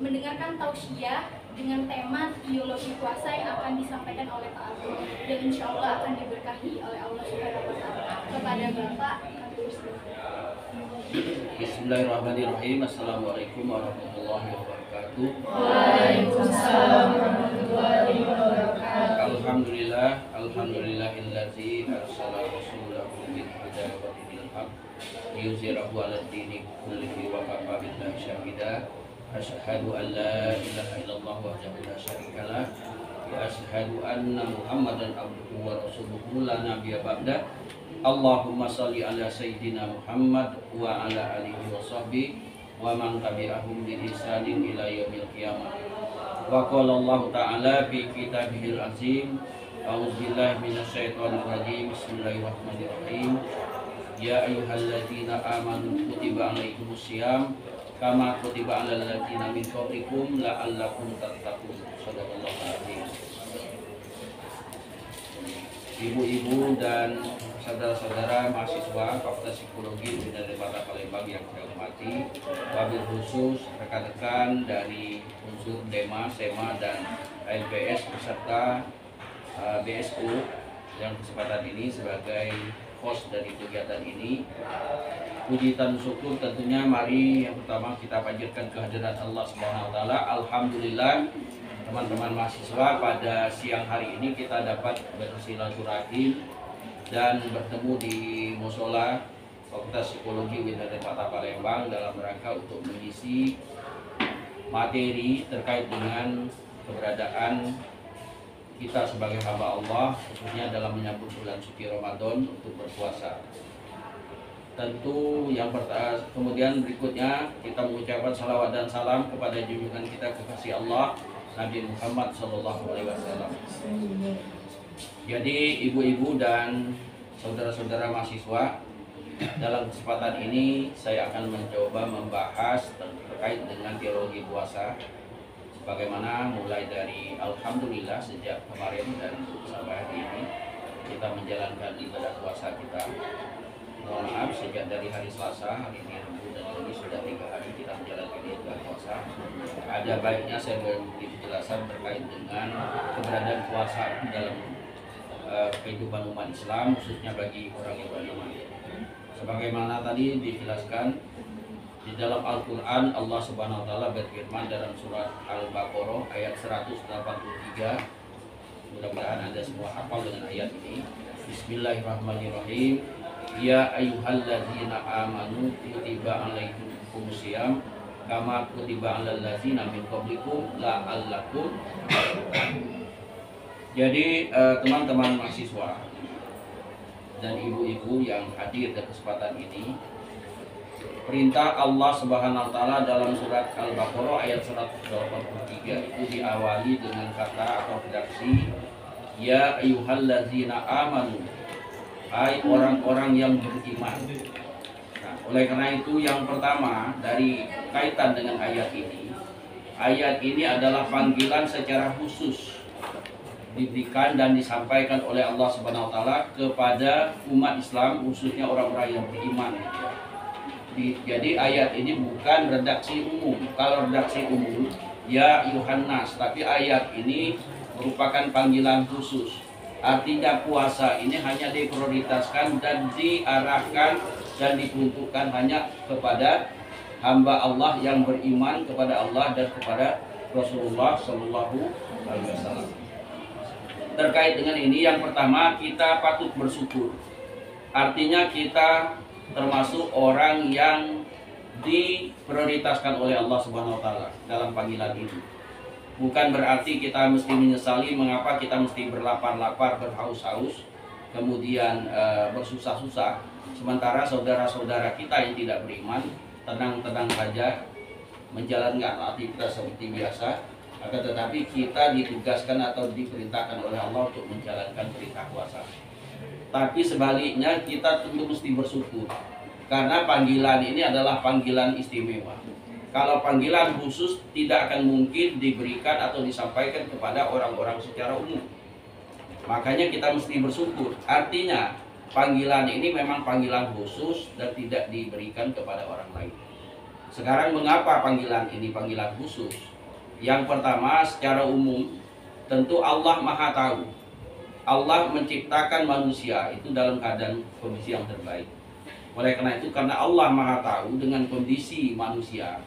mendengarkan tausiah dengan tema ideologi puasa yang akan disampaikan oleh Pak Agung, dan insya Allah akan diberkahi oleh Allah Subhanahu wa Ta'ala. Kepada Bapak, kami persilakan. Bismillahirrahmanirrahim. Assalamualaikum warahmatullahi wabarakatuh. Waalaikumsalam warahmatullahi wabarakatuh. Alhamdulillahillazi arsala rasulahu bil huda wa dinil haq liyuzhirahu 'alad dini kullihi wa kafa billahi syahida. Asyhadu an la ilaha illallah wahdahu la syarikalah wa asyhadu anna Muhammadan abduhu wa rasuluhu la nabiyya ba'da. Allahumma shalli ala sayyidina Muhammad wa ala alihi wa sahbihi wa man tabi'ahum bi ihsanin ila yaumil qiyamah. Wa qala Allah ta'ala fi kitabihil azim, a'udzubillahi minasyaitonir rajim. Bismillahirrahmanirrahim. Ya ayyuhalladzina amanu kutiba alaikumus syiyam kama kutiba alal ladzina min qablikum la'allakum tattaqun. Shadaqallahu alazim. Ibu-ibu dan saudara-saudara mahasiswa Fakultas Psikologi Universitas Palembang yang saya hormati, wabil khusus rekan-rekan dari unsur DEMA, SEMA, dan LPS beserta BSU yang kesempatan ini sebagai host dari kegiatan ini. Puji dan syukur tentunya mari yang pertama kita panjatkan kehadiran Allah Subhanahu wa Ta'ala. Alhamdulillah teman-teman mahasiswa, pada siang hari ini kita dapat bersilaturahim dan bertemu di Musola Fakultas Psikologi Universitas Palembang dalam rangka untuk mengisi materi terkait dengan keberadaan kita sebagai hamba Allah, khususnya dalam menyambut bulan suci Ramadan untuk berpuasa. Tentu yang pertama, kemudian berikutnya kita mengucapkan salawat dan salam kepada junjungan kita kekasih Allah Nabi Muhammad SAW. Jadi ibu-ibu dan saudara-saudara mahasiswa, dalam kesempatan ini saya akan mencoba membahas terkait dengan teologi puasa. Bagaimana mulai dari Alhamdulillah sejak kemarin dan sampai hari ini kita menjalankan ibadah puasa kita. Mohon maaf, sejak dari hari Selasa, hari ini Rabu, dan ini sudah 3 hari kita menjalankan ibadah puasa. Ada baiknya saya beri penjelasan terkait dengan keberadaan puasa dalam kehidupan umat Islam, khususnya bagi orang yang beriman. Sebagaimana tadi dijelaskan di dalam Al-Quran, Allah Subhanahu wa Ta'ala berfirman dalam surat Al-Baqarah ayat 183. Mudah-mudahan Anda semua hafal dengan ayat ini. Bismillahirrahmanirrahim. Ya ayyuhalladzina amanu kutiba alaikumus syiyam kama kutiba alal ladzina min qablikum la'allakum tattaqun. Jadi teman-teman mahasiswa dan ibu-ibu yang hadir di kesempatan ini, perintah Allah Subhanahu wa Ta'ala dalam surat Al-Baqarah ayat 183 itu diawali dengan kata atau redaksi ya ayyuhalladzina amanu, hai orang-orang yang beriman. Nah, oleh karena itu yang pertama dari kaitan dengan ayat ini adalah panggilan secara khusus diberikan dan disampaikan oleh Allah Subhanahu wa Ta'ala kepada umat Islam, khususnya orang-orang yang beriman. Jadi ayat ini bukan redaksi umum. Kalau redaksi umum ya Yohanes, tapi ayat ini merupakan panggilan khusus. Artinya puasa ini hanya diprioritaskan dan diarahkan dan diperuntukkan hanya kepada hamba Allah yang beriman kepada Allah dan kepada Rasulullah Shallallahu Alaihi Wasallam. Terkait dengan ini, yang pertama kita patut bersyukur. Artinya kita termasuk orang yang diprioritaskan oleh Allah Subhanahu wa Ta'ala dalam panggilan ini. Bukan berarti kita mesti menyesali mengapa kita mesti berlapar-lapar, berhaus-haus, kemudian bersusah-susah. Sementara saudara-saudara kita yang tidak beriman tenang-tenang saja menjalankan aktivitas seperti biasa. Akan tetapi kita ditugaskan atau diperintahkan oleh Allah untuk menjalankan perintah puasa. Tapi sebaliknya kita tentu mesti bersyukur, karena panggilan ini adalah panggilan istimewa. Kalau panggilan khusus tidak akan mungkin diberikan atau disampaikan kepada orang-orang secara umum. Makanya kita mesti bersyukur. Artinya panggilan ini memang panggilan khusus dan tidak diberikan kepada orang lain. Sekarang mengapa panggilan ini panggilan khusus? Yang pertama, secara umum tentu Allah Maha tahu. Allah menciptakan manusia itu dalam keadaan kondisi yang terbaik. Oleh karena itu, karena Allah Maha tahu dengan kondisi manusia,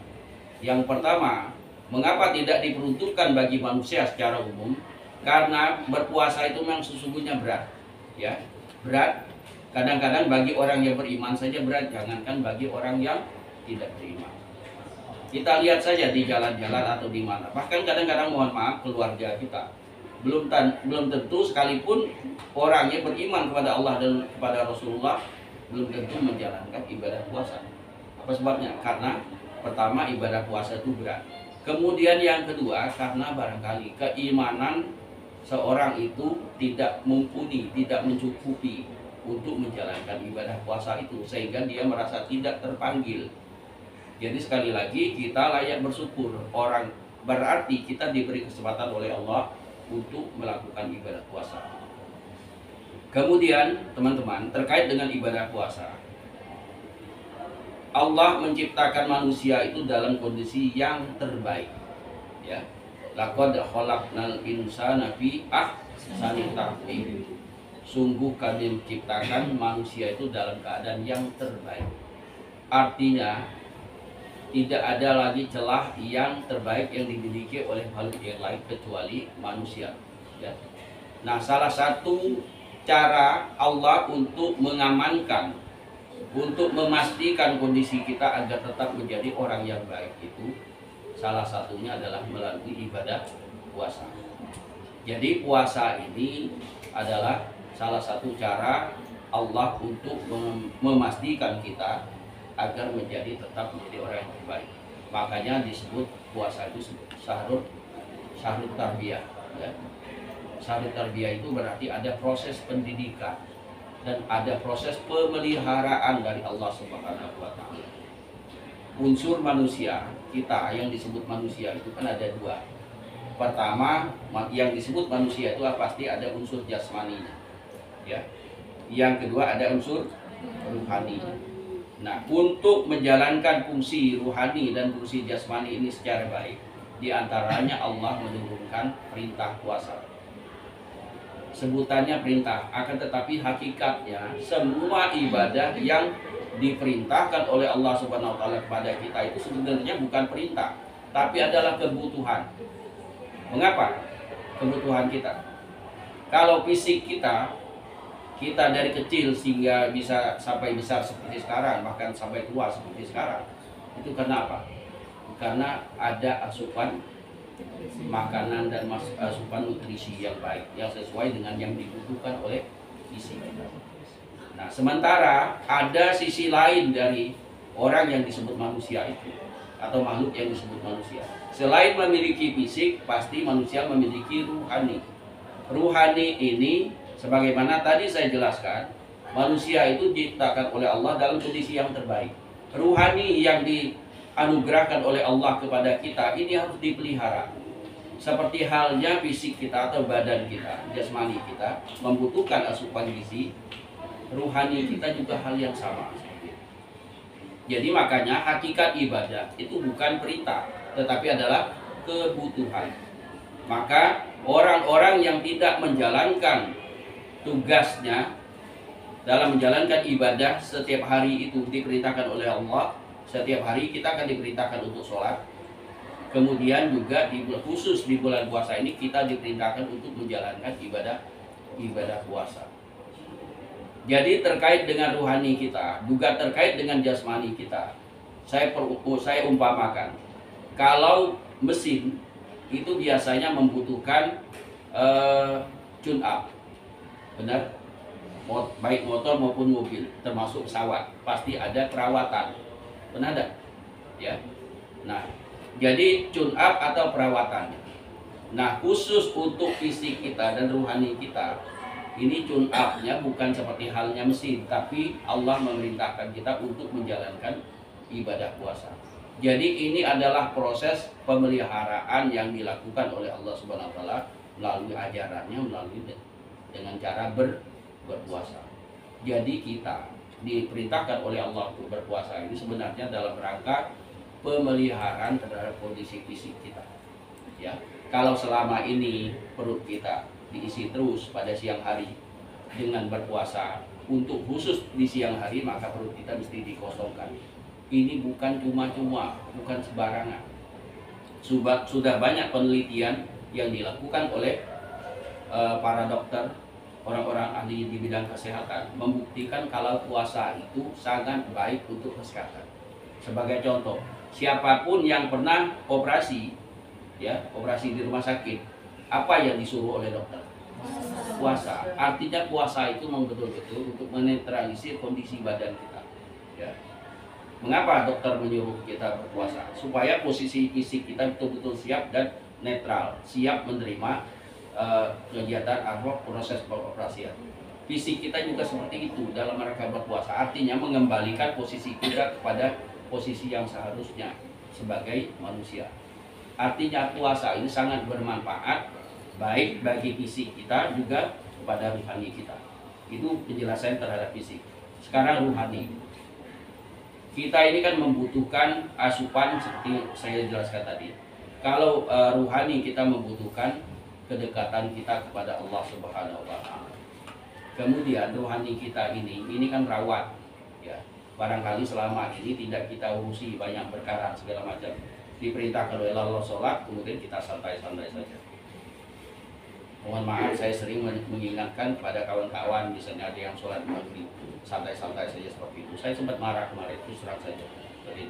yang pertama, mengapa tidak diperuntukkan bagi manusia secara umum? Karena berpuasa itu memang sesungguhnya berat, ya, berat. Kadang-kadang bagi orang yang beriman saja berat, jangankan bagi orang yang tidak beriman. Kita lihat saja di jalan-jalan atau di mana. Bahkan kadang-kadang, mohon maaf, keluarga kita belum tentu, sekalipun orangnya beriman kepada Allah dan kepada Rasulullah, belum tentu menjalankan ibadah puasa. Apa sebabnya? Karena pertama, ibadah puasa itu berat. Kemudian yang kedua, karena barangkali keimanan seorang itu tidak mumpuni, tidak mencukupi untuk menjalankan ibadah puasa itu, sehingga dia merasa tidak terpanggil. Jadi sekali lagi, kita layak bersyukur. Orang berarti kita diberi kesempatan oleh Allah untuk melakukan ibadah puasa. Kemudian teman-teman, terkait dengan ibadah puasa, Allah menciptakan manusia itu dalam kondisi yang terbaik, ya. Laqad khalaqnal insana fi ahsani taqwim. Sungguh kami menciptakan manusia itu dalam keadaan yang terbaik. Artinya tidak ada lagi celah yang terbaik yang dimiliki oleh makhluk yang lain kecuali manusia, ya. Nah, salah satu cara Allah untuk mengamankan, untuk memastikan kondisi kita agar tetap menjadi orang yang baik itu, salah satunya adalah melalui ibadah puasa. Jadi puasa ini adalah salah satu cara Allah untuk memastikan kita agar tetap menjadi orang yang terbaik. Makanya disebut puasa itu syahrul tarbiyah, ya. Syahrul tarbiyah itu berarti ada proses pendidikan dan ada proses pemeliharaan dari Allah Subhanahu wa taala. Unsur manusia kita yang disebut manusia itu kan ada dua. Pertama, yang disebut manusia itu pasti ada unsur jasmaninya, ya. Yang kedua ada unsur ruhani. Nah, untuk menjalankan fungsi ruhani dan fungsi jasmani ini secara baik, diantaranya Allah menurunkan perintah puasa. Sebutannya perintah, akan tetapi hakikatnya semua ibadah yang diperintahkan oleh Allah Subhanahu wa taala kepada kita itu sebenarnya bukan perintah, tapi adalah kebutuhan. Mengapa? Kebutuhan kita. Kalau fisik kita dari kecil sehingga bisa sampai besar seperti sekarang, bahkan sampai tua seperti sekarang, itu kenapa? Karena ada asupan makanan dan asupan nutrisi yang baik, yang sesuai dengan yang dibutuhkan oleh isi kita. Nah, sementara ada sisi lain dari orang yang disebut manusia itu, atau makhluk yang disebut manusia. Selain memiliki fisik, pasti manusia memiliki ruhani. Ruhani ini, sebagaimana tadi saya jelaskan, manusia itu diciptakan oleh Allah dalam kondisi yang terbaik. Ruhani yang dianugerahkan oleh Allah kepada kita ini harus dipelihara. Seperti halnya fisik kita atau badan kita, jasmani kita membutuhkan asupan gizi, ruhani kita juga hal yang sama. Jadi makanya hakikat ibadah itu bukan perintah, tetapi adalah kebutuhan. Maka orang-orang yang tidak menjalankan tugasnya dalam menjalankan ibadah setiap hari itu diperintahkan oleh Allah. Setiap hari kita akan diperintahkan untuk sholat. Kemudian juga khusus di bulan puasa ini kita diperintahkan untuk menjalankan ibadah puasa. Jadi terkait dengan ruhani kita, juga terkait dengan jasmani kita. Saya umpamakan, kalau mesin itu biasanya membutuhkan tune up, benar? Baik motor maupun mobil, termasuk pesawat, pasti ada perawatan, benar ada? Ya. Nah, jadi tune up atau perawatan. Nah, khusus untuk fisik kita dan ruhani kita, ini tune up-nya bukan seperti halnya mesin, tapi Allah memerintahkan kita untuk menjalankan ibadah puasa. Jadi ini adalah proses pemeliharaan yang dilakukan oleh Allah Subhanahu wa taala melalui ajarannya, melalui dengan cara berpuasa. Jadi kita diperintahkan oleh Allah untuk berpuasa ini sebenarnya dalam rangka pemeliharaan terhadap kondisi fisik kita. Ya, kalau selama ini perut kita diisi terus pada siang hari dengan berpuasa, untuk khusus di siang hari maka perut kita mesti dikosongkan. Ini bukan cuma-cuma, bukan sembarangan. Sudah banyak penelitian yang dilakukan oleh para dokter, orang-orang ahli di bidang kesehatan, membuktikan kalau puasa itu sangat baik untuk kesehatan. Sebagai contoh, siapapun yang pernah operasi, ya, operasi di rumah sakit, apa yang disuruh oleh dokter? Puasa. Artinya puasa itu memang betul-betul untuk menetralisir kondisi badan kita. Ya. Mengapa dokter menyuruh kita berpuasa? Supaya posisi fisik kita betul-betul siap dan netral, siap menerima kegiatan atau proses pengoperasian. Fisik kita juga seperti itu dalam rangka berpuasa. Artinya mengembalikan posisi kita kepada posisi yang seharusnya sebagai manusia. Artinya puasa ini sangat bermanfaat baik bagi fisik kita juga kepada rohani kita. Itu penjelasan terhadap fisik. Sekarang rohani. Kita ini kan membutuhkan asupan seperti saya jelaskan tadi. Kalau rohani kita membutuhkan kedekatan kita kepada Allah Subhanahu wa taala. Kemudian rohani kita ini kan rawat, ya. Barangkali selama ini tidak kita urusi banyak perkara segala macam. Diperintahkan oleh Allah sholat, kemudian kita santai-santai saja. Mohon maaf, saya sering mengingatkan kepada kawan-kawan, misalnya ada yang sholat maghrib, santai-santai saja seperti itu. Saya sempat marah kemarin, terus terang saja. Jadi,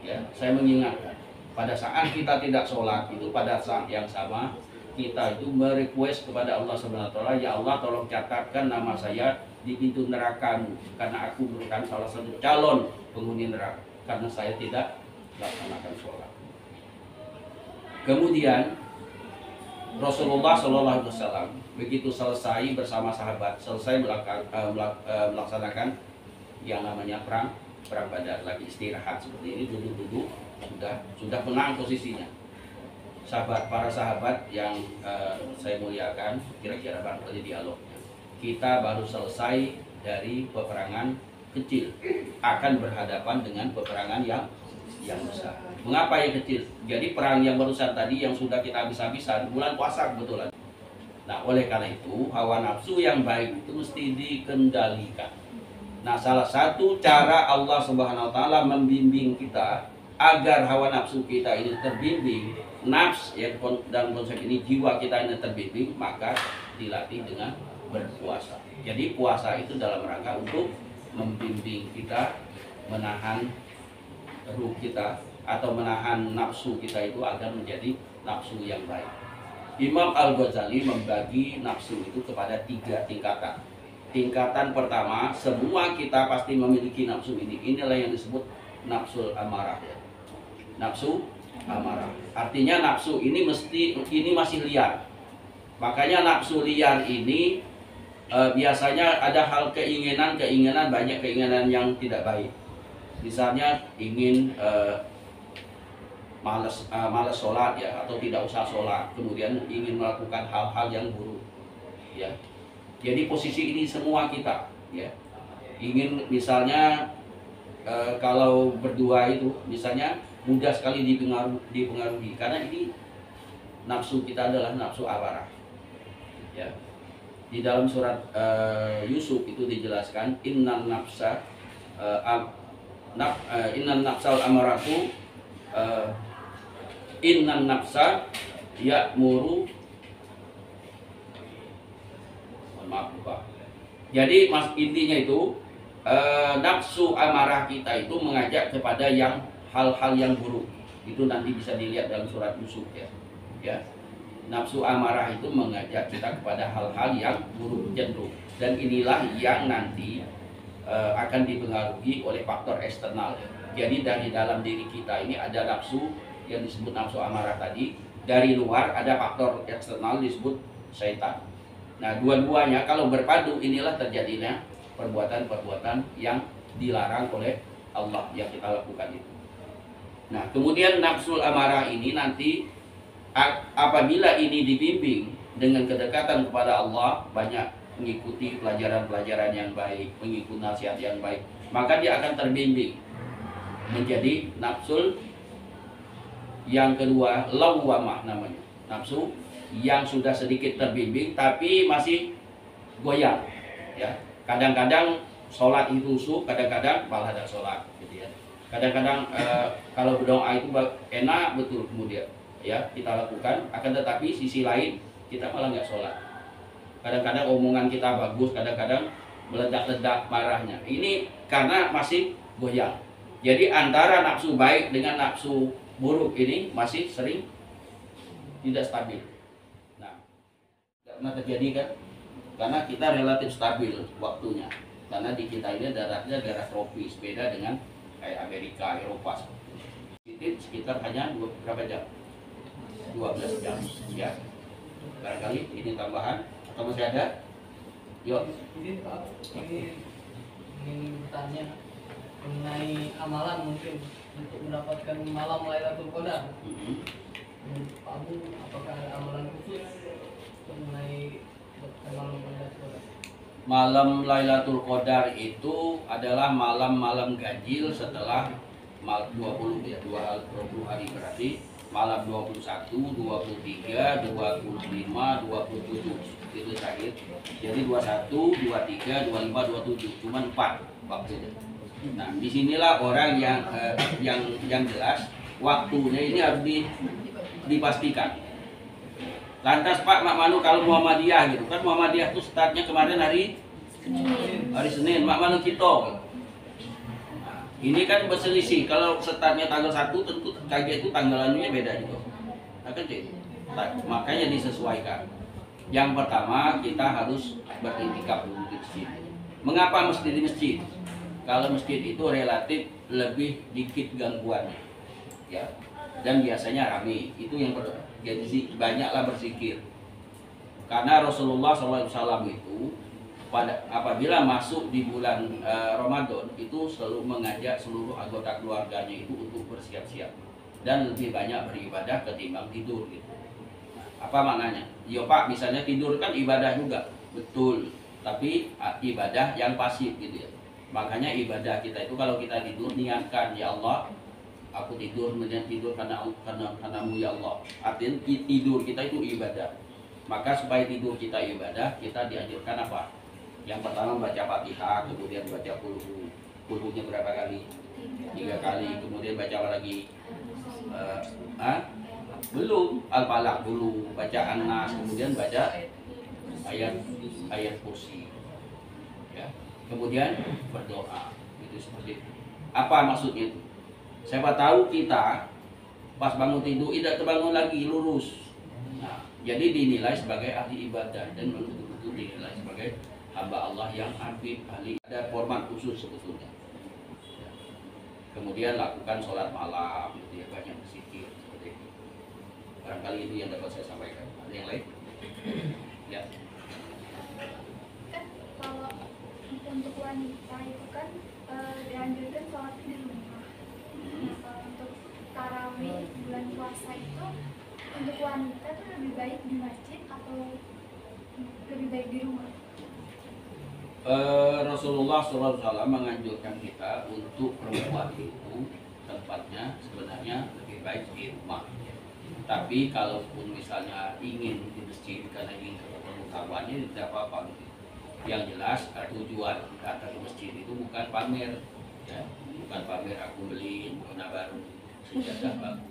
ya, saya mengingatkan, pada saat kita tidak sholat itu pada saat yang sama kita itu merequest kepada Allah Subhanahu wa taala, ya Allah tolong catatkan nama saya di pintu neraka-Mu karena aku merupakan salah satu calon penghuni neraka karena saya tidak melaksanakan sholat. Kemudian Rasulullah SAW begitu selesai bersama sahabat, selesai melaksanakan yang namanya perang Badar, lagi istirahat seperti ini, duduk-duduk, sudah menang posisinya. Para sahabat yang saya muliakan, kira-kira barangkali dialognya. Kita baru selesai dari peperangan kecil, akan berhadapan dengan peperangan yang besar. Mengapa yang kecil? Jadi perang yang barusan tadi yang sudah kita habis-habisan bulan puasa kebetulan. Nah, oleh karena itu hawa nafsu yang baik itu mesti dikendalikan. Nah, salah satu cara Allah Subhanahu wa taala membimbing kita agar hawa nafsu kita ini terbimbing, nafs ya, dalam konsep ini jiwa kita ini terbimbing, maka dilatih dengan berpuasa. Jadi puasa itu dalam rangka untuk membimbing kita menahan ruh kita atau menahan nafsu kita itu agar menjadi nafsu yang baik. Imam Al-Ghazali membagi nafsu itu kepada 3 tingkatan. Tingkatan pertama, semua kita pasti memiliki nafsu ini. Inilah yang disebut nafsul amarah. Nafsu amarah. Artinya nafsu ini masih liar. Makanya nafsu liar ini biasanya ada hal keinginan, banyak keinginan yang tidak baik. Misalnya ingin malas sholat ya, atau tidak usah sholat, kemudian ingin melakukan hal-hal yang buruk ya. Jadi posisi ini semua kita ya, ingin misalnya kalau berdua itu misalnya mudah sekali dipengaruhi karena ini nafsu kita adalah nafsu amarah ya. Di dalam surat Yusuf itu dijelaskan innan nafsal amaratu innan nafsa ya'muru, maaf lupa. Jadi intinya itu nafsu amarah kita itu mengajak kepada hal-hal yang buruk. Itu nanti bisa dilihat dalam surat Yusuf ya. Ya. Nafsu amarah itu mengajak kita kepada hal-hal yang buruk cenderung. Dan inilah yang nanti akan dipengaruhi oleh faktor eksternal. Jadi dari dalam diri kita ini ada nafsu yang disebut nafsu amarah tadi. Dari luar ada faktor eksternal disebut syaitan. Nah, dua-duanya kalau berpadu inilah terjadinya perbuatan-perbuatan yang dilarang oleh Allah yang kita lakukan itu. Nah, kemudian nafsul amarah ini nanti apabila ini dibimbing dengan kedekatan kepada Allah, banyak mengikuti pelajaran-pelajaran yang baik, mengikuti nasihat yang baik, maka dia akan terbimbing menjadi nafsul Yang kedua, lawwamah namanya. Nafsu yang sudah sedikit terbimbing tapi masih goyang. Ya. Kadang-kadang sholat itu khusyuk, kadang-kadang malah ada sholat gitu ya. Kadang-kadang kalau berdoa itu enak betul kemudian ya kita lakukan, akan tetapi sisi lain kita malah nggak sholat. Kadang-kadang omongan kita bagus, kadang-kadang meledak-ledak marahnya. Ini karena masih goyang. Jadi antara nafsu baik dengan nafsu buruk ini masih sering tidak stabil. Nah, karena terjadi kan? Karena kita relatif stabil waktunya. Karena di kita ini daratnya daerah tropis, beda dengan kayak Amerika, Eropa. Sekitar hanya berapa jam? 12 jam. Ya. Barangkali ini tambahan atau masih ada? Yuk. Ini Pak, ini ingin bertanya mengenai amalan mungkin untuk mendapatkan malam Lailatul Qadar. Menurut Pak Abu, apakah ada amalan khusus mengenai malam Lailatul Qadar? Malam Lailatul Qadar itu adalah malam-malam ganjil setelah 20 ya, 20 hari berarti malam 21, 23, 25, 27 itu terakhir. Jadi 21, 23, 25, 27 cuma 4 waktunya. Nah, disinilah orang yang jelas waktunya ini harus dipastikan. Lantas Pak Mak Manu kalau Muhammadiyah gitu kan, Muhammadiyah itu startnya kemarin hari Senin, Mak Manu Cito. Nah, ini kan berselisih. Kalau startnya tanggal 1 tentu kaget itu tanggalannya beda gitu. Nah, kan gitu. Makanya disesuaikan. Yang pertama kita harus beriktikaf dulu di masjid. Mengapa mesti di masjid? Kalau masjid itu relatif lebih dikit gangguannya, ya, dan biasanya ramai. Itu yang jadi banyaklah berzikir. Karena Rasulullah SAW itu apabila masuk di bulan Ramadan itu selalu mengajak seluruh anggota keluarganya itu untuk bersiap-siap dan lebih banyak beribadah ketimbang tidur gitu. Apa maknanya? Ya Pak, misalnya tidur kan ibadah juga, betul. Tapi ibadah yang pasif gitu ya. Makanya ibadah kita itu kalau kita tidur niatkan, ya Allah, aku tidur karenamu ya Allah. Artinya tidur kita itu ibadah. Maka supaya tidur kita ibadah, kita dianjurkan apa? Yang pertama baca Fatihah, kemudian baca qul-nya berapa kali? 3 kali. Kemudian baca apa lagi? Belum, Al-Falaq dulu, baca An-Nas, kemudian baca ayat kursi. Ya. Kemudian berdoa, itu seperti itu. Apa maksudnya itu? Siapa tahu kita pas bangun tidur tidak terbangun lagi lurus. Nah, jadi dinilai sebagai ahli ibadah dan betul-betul dinilai sebagai hamba Allah yang abid ahli. Ada format khusus sebetulnya. Kemudian lakukan sholat malam, gitu ya, banyak berzikir seperti itu. Barangkali itu yang dapat saya sampaikan. Ada yang lain? Ya. Kan kalau untuk wanita itu kan dianjurkan sholat di rumah. Nah, kalau untuk tarawih bulan puasa itu untuk wanita tuh lebih baik di masjid atau lebih baik di rumah? Rasulullah SAW menganjurkan kita untuk perempuan itu tempatnya sebenarnya lebih baik di rumah. Tapi kalaupun misalnya ingin di masjid karena ingin ketemu kawannya tidak apa-apa. Yang jelas tujuan datang ke masjid itu bukan pamer, ya, bukan pamer aku beli warna baru sejadah bagus.